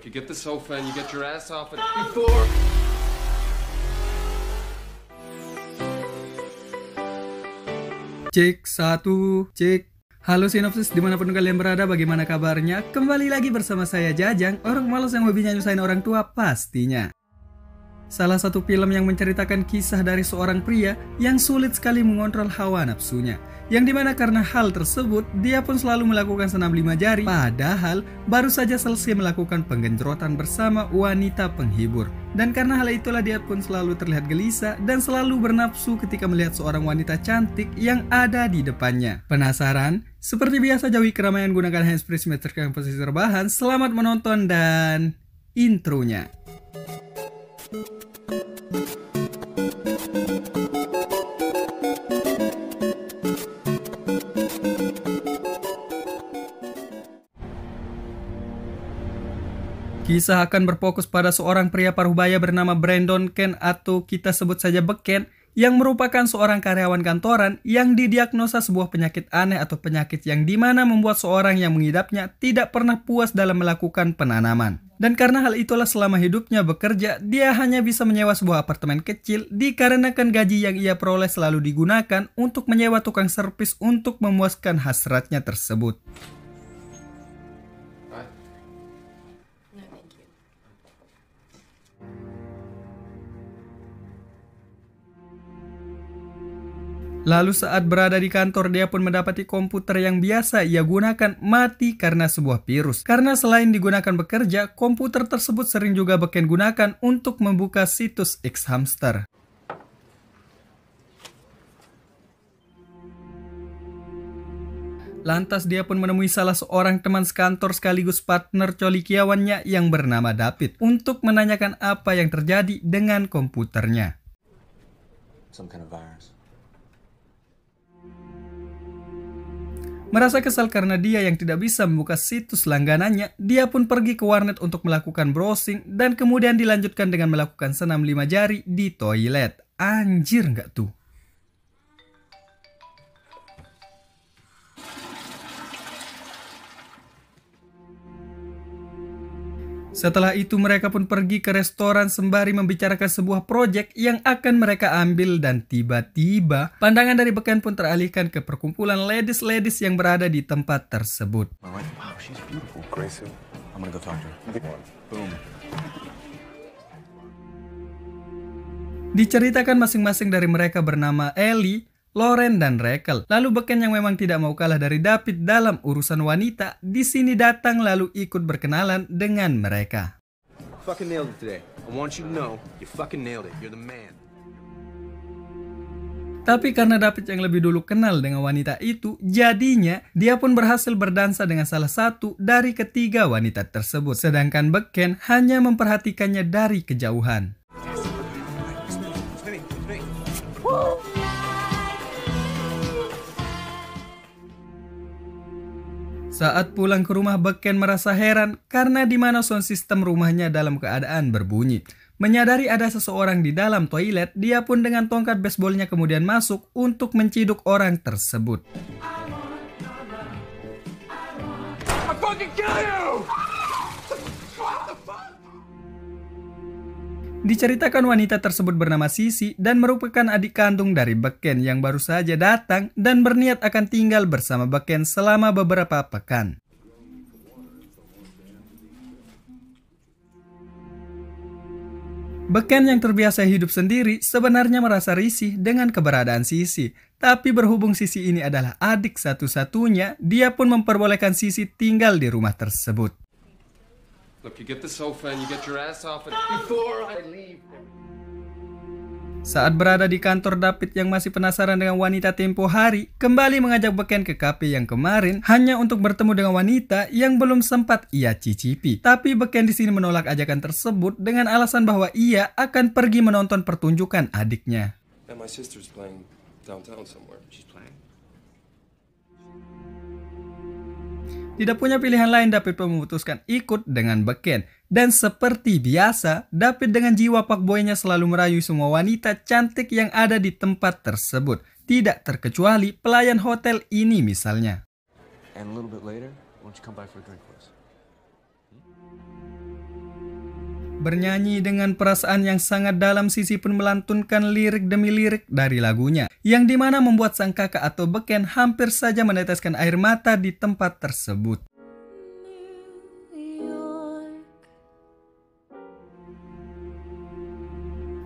Look, you get the sofa and you get your ass off it before... Cek, satu, cek. Halo Sinopsis, dimanapun kalian berada, bagaimana kabarnya? Kembali lagi bersama saya Jajang, orang malas yang hobinya nyusahin orang tua pastinya. Salah satu film yang menceritakan kisah dari seorang pria yang sulit sekali mengontrol hawa nafsunya. Yang dimana karena hal tersebut, dia pun selalu melakukan senam 5 jari, padahal baru saja selesai melakukan penggenjrotan bersama wanita penghibur. Dan karena hal itulah dia pun selalu terlihat gelisah dan selalu bernafsu ketika melihat seorang wanita cantik yang ada di depannya. Penasaran? Seperti biasa jauhi keramaian, gunakan handsfree, simetrikan posisi rebahan. Selamat menonton dan intronya. Kisah akan berfokus pada seorang pria parubaya bernama Brandon Ken atau kita sebut saja Beken, yang merupakan seorang karyawan kantoran yang didiagnosa sebuah penyakit aneh atau penyakit yang dimana membuat seorang yang mengidapnya tidak pernah puas dalam melakukan penanaman. Dan karena hal itulah selama hidupnya bekerja, dia hanya bisa menyewa sebuah apartemen kecil dikarenakan gaji yang ia peroleh selalu digunakan untuk menyewa tukang servis untuk memuaskan hasratnya tersebut. Lalu saat berada di kantor, dia pun mendapati komputer yang biasa ia gunakan mati karena sebuah virus. Karena selain digunakan bekerja, komputer tersebut sering juga Beken gunakan untuk membuka situs X-Hamster. Lantas dia pun menemui salah seorang teman sekantor sekaligus partner colikiawannya yang bernama David untuk menanyakan apa yang terjadi dengan komputernya. Some kind of virus. Merasa kesal karena dia yang tidak bisa membuka situs langganannya, dia pun pergi ke warnet untuk melakukan browsing dan kemudian dilanjutkan dengan melakukan senam 5 jari di toilet. Anjir nggak tuh? Setelah itu mereka pun pergi ke restoran sembari membicarakan sebuah proyek yang akan mereka ambil, dan tiba-tiba pandangan dari Beken pun teralihkan ke perkumpulan ladies yang berada di tempat tersebut. Diceritakan masing-masing dari mereka bernama Ellie, Lauren, dan Rachel. Lalu Beken yang memang tidak mau kalah dari David dalam urusan wanita, di sini datang lalu ikut berkenalan dengan mereka. Fucking nailed it today. I want you to know, you fucking nailed it. You're the man. Tapi karena David yang lebih dulu kenal dengan wanita itu, jadinya dia pun berhasil berdansa dengan salah satu dari ketiga wanita tersebut. Sedangkan Beken hanya memperhatikannya dari kejauhan. Saat pulang ke rumah, Beken merasa heran karena di mana sound system rumahnya dalam keadaan berbunyi. Menyadari ada seseorang di dalam toilet, dia pun dengan tongkat baseballnya kemudian masuk untuk menciduk orang tersebut. Diceritakan wanita tersebut bernama Sisi dan merupakan adik kandung dari Beken yang baru saja datang dan berniat akan tinggal bersama Beken selama beberapa pekan. Beken yang terbiasa hidup sendiri sebenarnya merasa risih dengan keberadaan Sisi. Tapi berhubung Sisi ini adalah adik satu-satunya, dia pun memperbolehkan Sisi tinggal di rumah tersebut. Look, you get the sofa and you get your ass off it before I leave. Saat berada di kantor, David yang masih penasaran dengan wanita tempo hari kembali mengajak Beken ke kafe yang kemarin hanya untuk bertemu dengan wanita yang belum sempat ia cicipi. Tapi Beken di sini menolak ajakan tersebut dengan alasan bahwa ia akan pergi menonton pertunjukan adiknya. And my sister's playing downtown somewhere. She's playing. Tidak punya pilihan lain, David pun memutuskan ikut dengan Beken. Dan seperti biasa, David dengan jiwa fuckboy-nya selalu merayu semua wanita cantik yang ada di tempat tersebut. Tidak terkecuali pelayan hotel ini misalnya. And a little bit later, why don't you come by for a drink with us? Bernyanyi dengan perasaan yang sangat dalam, Sisi pun melantunkan lirik demi lirik dari lagunya, yang dimana membuat sang kakak atau beken hampir saja meneteskan air mata di tempat tersebut.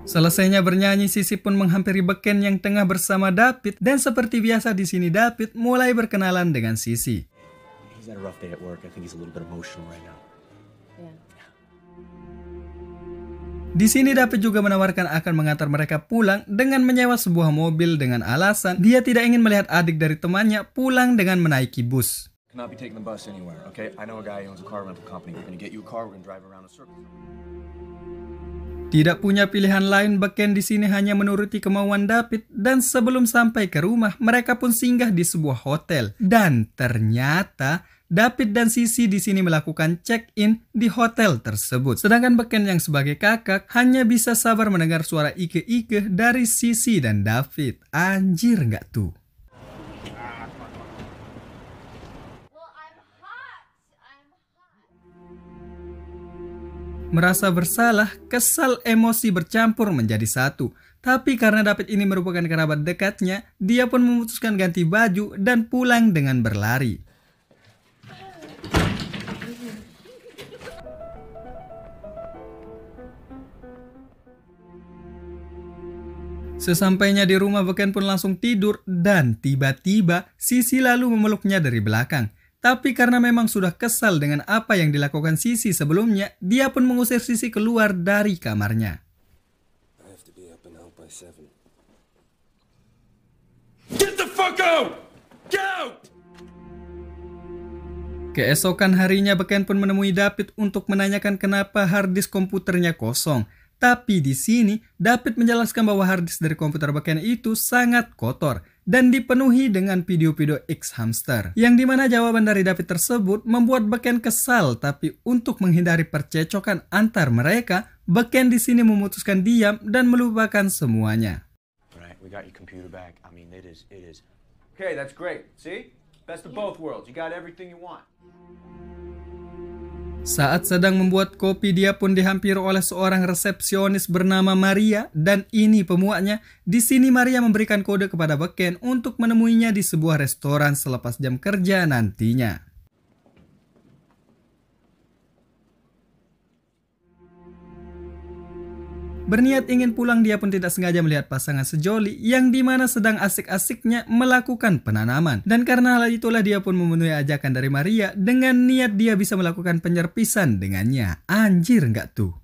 Selesainya bernyanyi, Sisi pun menghampiri beken yang tengah bersama David, dan seperti biasa di sini David mulai berkenalan dengan Sisi. He's had a rough day at work. I think he's a little bit emotional right now. Di sini David juga menawarkan akan mengantar mereka pulang dengan menyewa sebuah mobil dengan alasan dia tidak ingin melihat adik dari temannya pulang dengan menaiki bus. Cannot be taking the bus anywhere, okay? I know a guy who owns a car rental company. We're gonna get you a car. We're gonna drive around the circle. Tidak punya pilihan lain, beken di sini hanya menuruti kemauan David, dan sebelum sampai ke rumah, mereka pun singgah di sebuah hotel. Dan ternyata David dan Sisi di sini melakukan check-in di hotel tersebut. Sedangkan beken yang sebagai kakak hanya bisa sabar mendengar suara ike-ike dari Sisi dan David. Anjir nggak tuh? Merasa bersalah, kesal, emosi bercampur menjadi satu. Tapi karena David ini merupakan kerabat dekatnya, dia pun memutuskan ganti baju dan pulang dengan berlari. Sesampainya di rumah, beken pun langsung tidur dan tiba-tiba Sisi lalu memeluknya dari belakang. Tapi karena memang sudah kesal dengan apa yang dilakukan Sisi sebelumnya, dia pun mengusir Sisi keluar dari kamarnya. Get the fuck out! Get out! Keesokan harinya, beken pun menemui David untuk menanyakan kenapa harddisk komputernya kosong. Tapi di sini David menjelaskan bahwa harddisk dari komputer beken itu sangat kotor dan dipenuhi dengan video-video X hamster. Yang dimana jawaban dari David tersebut membuat beken kesal, tapi untuk menghindari percecokan antar mereka, beken di sini memutuskan diam dan melupakan semuanya. Right, we got your computer back. I mean, it is. Okay, that's great. See? Best of both worlds. You got everything you want. Saat sedang membuat kopi, dia pun dihampiri oleh seorang resepsionis bernama Maria, dan ini pemuaknya. Di sini Maria memberikan kode kepada beken untuk menemuinya di sebuah restoran selepas jam kerja nantinya. Berniat ingin pulang, dia pun tidak sengaja melihat pasangan sejoli yang dimana sedang asik-asiknya melakukan penanaman. Dan karena hal itulah dia pun memenuhi ajakan dari Maria dengan niat dia bisa melakukan penyerpisan dengannya. Anjir nggak tuh?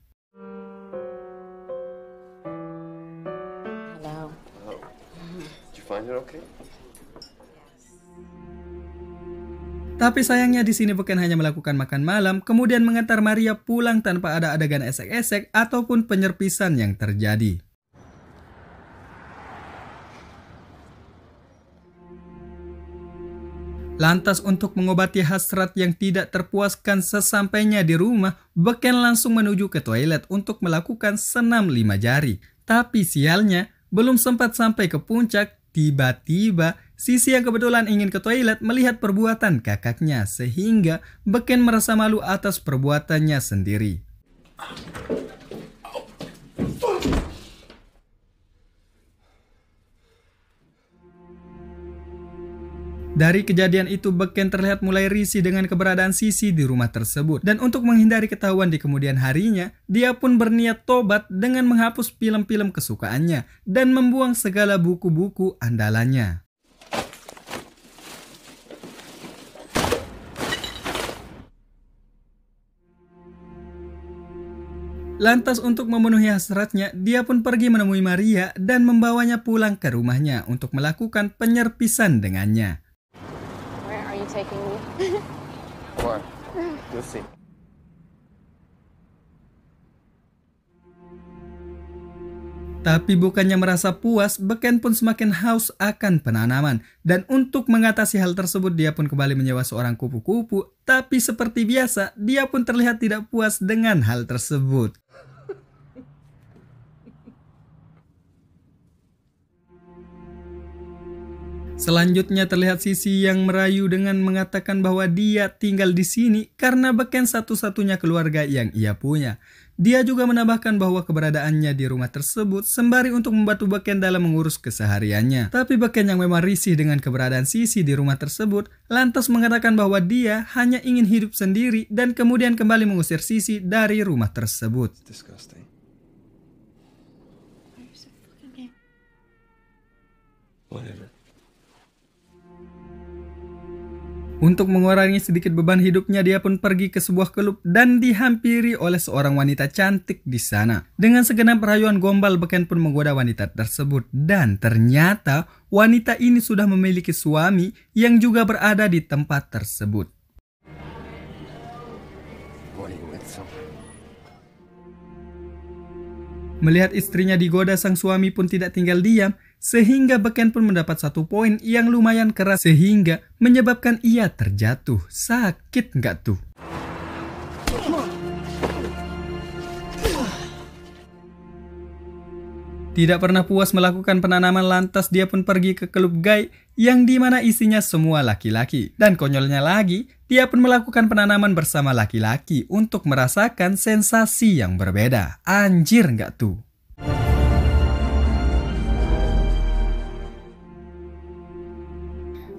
Hello. Did you find it okay? Tapi sayangnya di sini beken hanya melakukan makan malam, kemudian mengantar Maria pulang tanpa ada adegan esek-esek ataupun penyerpisan yang terjadi. Lantas untuk mengobati hasrat yang tidak terpuaskan sesampainya di rumah, beken langsung menuju ke toilet untuk melakukan senam 5 jari. Tapi sialnya, belum sempat sampai ke puncak, tiba-tiba Sisi yang kebetulan ingin ke toilet melihat perbuatan kakaknya, sehingga beken merasa malu atas perbuatannya sendiri. Dari kejadian itu, beken terlihat mulai risih dengan keberadaan Sisi di rumah tersebut. Dan untuk menghindari ketahuan di kemudian harinya, dia pun berniat tobat dengan menghapus film-film kesukaannya dan membuang segala buku-buku andalannya. Lantas untuk memenuhi hasratnya, dia pun pergi menemui Maria dan membawanya pulang ke rumahnya untuk melakukan penyerpisan dengannya. Where are you taking me? What? You'll see. Tapi bukannya merasa puas, beken pun semakin haus akan penanaman. Dan untuk mengatasi hal tersebut, dia pun kembali menyewa seorang kupu-kupu. Tapi seperti biasa, dia pun terlihat tidak puas dengan hal tersebut. Selanjutnya terlihat Sisi yang merayu dengan mengatakan bahwa dia tinggal di sini karena Beken satu-satunya keluarga yang ia punya. Dia juga menambahkan bahwa keberadaannya di rumah tersebut sembari untuk membantu Beken dalam mengurus kesehariannya. Tapi Beken yang memang risih dengan keberadaan Sisi di rumah tersebut, lantas mengatakan bahwa dia hanya ingin hidup sendiri dan kemudian kembali mengusir Sisi dari rumah tersebut. Disgusting. Whatever. Untuk mengurangi sedikit beban hidupnya, dia pun pergi ke sebuah klub dan dihampiri oleh seorang wanita cantik di sana. Dengan segenap rayuan gombal, Beken pun menggoda wanita tersebut. Dan ternyata wanita ini sudah memiliki suami yang juga berada di tempat tersebut. Melihat istrinya digoda, sang suami pun tidak tinggal diam, sehingga Beken pun mendapat 1 poin yang lumayan keras sehingga menyebabkan ia terjatuh. Sakit nggak tuh? Tidak pernah puas melakukan penanaman, lantas dia pun pergi ke klub gay yang dimana isinya semua laki-laki. Dan konyolnya lagi, dia pun melakukan penanaman bersama laki-laki untuk merasakan sensasi yang berbeda. Anjir nggak tuh?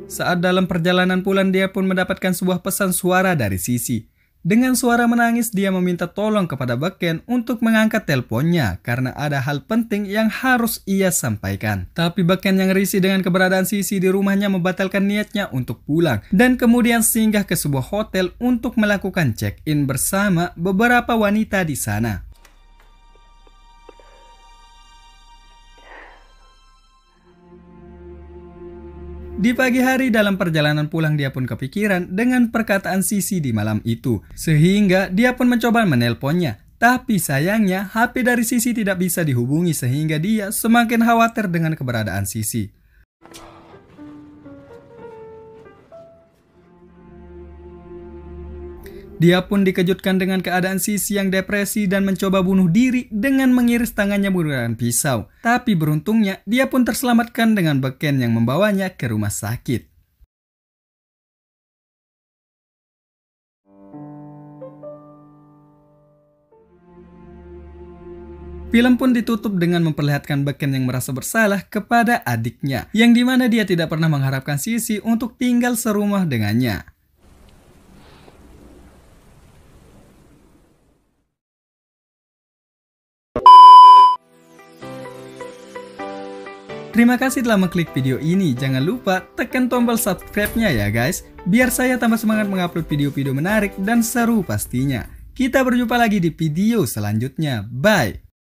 Saat dalam perjalanan pulang, dia pun mendapatkan sebuah pesan suara dari Sisi. Dengan suara menangis, dia meminta tolong kepada Beken untuk mengangkat teleponnya karena ada hal penting yang harus ia sampaikan. Tapi Beken yang risih dengan keberadaan Sisi di rumahnya membatalkan niatnya untuk pulang dan kemudian singgah ke sebuah hotel untuk melakukan check-in bersama beberapa wanita di sana. Di pagi hari dalam perjalanan pulang, dia pun kepikiran dengan perkataan Sisi di malam itu. Sehingga dia pun mencoba menelponnya. Tapi sayangnya HP dari Sisi tidak bisa dihubungi sehingga dia semakin khawatir dengan keberadaan Sisi. Dia pun dikejutkan dengan keadaan Sisi yang depresi dan mencoba bunuh diri dengan mengiris tangannya menggunakan pisau. Tapi beruntungnya, dia pun terselamatkan dengan Beken yang membawanya ke rumah sakit. Film pun ditutup dengan memperlihatkan Beken yang merasa bersalah kepada adiknya, yang dimana dia tidak pernah mengharapkan Sisi untuk tinggal serumah dengannya. Terima kasih telah mengklik video ini. Jangan lupa tekan tombol subscribe-nya ya guys, biar saya tambah semangat mengupload video-video menarik dan seru pastinya. Kita berjumpa lagi di video selanjutnya. Bye!